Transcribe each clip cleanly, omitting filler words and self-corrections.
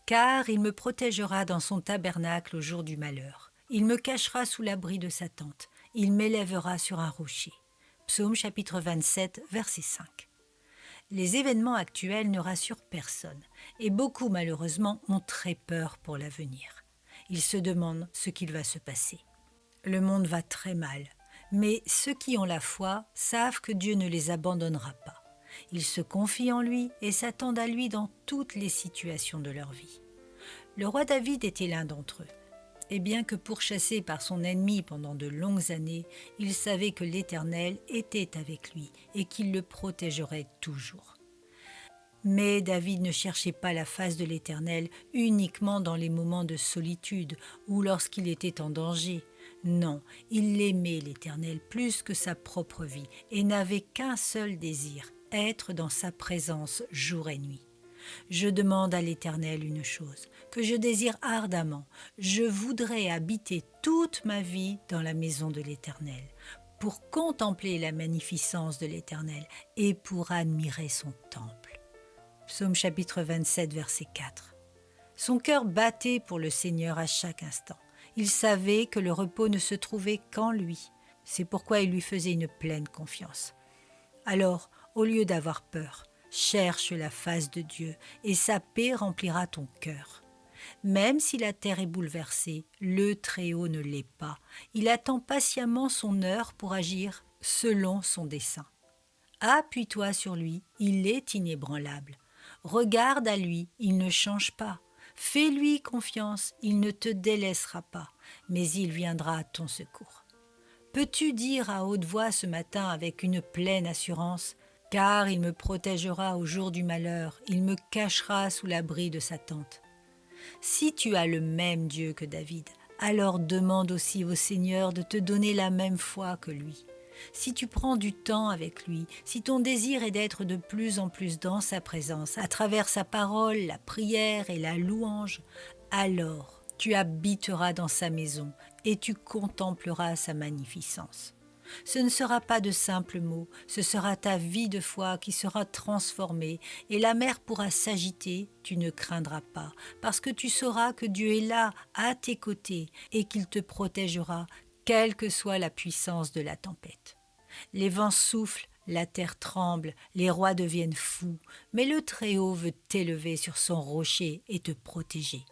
Car il me protégera dans son tabernacle au jour du malheur. Il me cachera sous l'abri de sa tente. Il m'élèvera sur un rocher. Psaume chapitre 27, verset 5. Les événements actuels ne rassurent personne, et beaucoup malheureusement ont très peur pour l'avenir. Ils se demandent ce qu'il va se passer. Le monde va très mal, mais ceux qui ont la foi savent que Dieu ne les abandonnera pas. Ils se confient en lui et s'attendent à lui dans toutes les situations de leur vie. Le roi David était l'un d'entre eux. Et bien que pourchassé par son ennemi pendant de longues années, il savait que l'Éternel était avec lui et qu'il le protégerait toujours. Mais David ne cherchait pas la face de l'Éternel uniquement dans les moments de solitude ou lorsqu'il était en danger. Non, il aimait l'Éternel plus que sa propre vie et n'avait qu'un seul désir, être dans sa présence jour et nuit. Je demande à l'Éternel une chose, que je désire ardemment. Je voudrais habiter toute ma vie dans la maison de l'Éternel, pour contempler la magnificence de l'Éternel et pour admirer son temple. Psaume chapitre 27, verset 4. Son cœur battait pour le Seigneur à chaque instant. Il savait que le repos ne se trouvait qu'en lui. C'est pourquoi il lui faisait une pleine confiance. Alors, au lieu d'avoir peur, cherche la face de Dieu et sa paix remplira ton cœur. Même si la terre est bouleversée, le Très-Haut ne l'est pas. Il attend patiemment son heure pour agir selon son dessein. Appuie-toi sur lui, il est inébranlable. Regarde à lui, il ne change pas. Fais-lui confiance, il ne te délaissera pas, mais il viendra à ton secours. Peux-tu dire à haute voix ce matin avec une pleine assurance « Car il me protégera au jour du malheur, il me cachera sous l'abri de sa tente ». Si tu as le même Dieu que David, alors demande aussi au Seigneur de te donner la même foi que lui. Si tu prends du temps avec lui, si ton désir est d'être de plus en plus dans sa présence, à travers sa parole, la prière et la louange, alors tu habiteras dans sa maison et tu contempleras sa magnificence. Ce ne sera pas de simples mots, ce sera ta vie de foi qui sera transformée et la mer pourra s'agiter, tu ne craindras pas, parce que tu sauras que Dieu est là, à tes côtés, et qu'il te protégera, quelle que soit la puissance de la tempête. Les vents soufflent, la terre tremble, les rois deviennent fous, mais le Très-Haut veut t'élever sur son rocher et te protéger.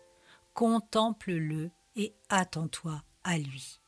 Contemple-le et attends-toi à lui.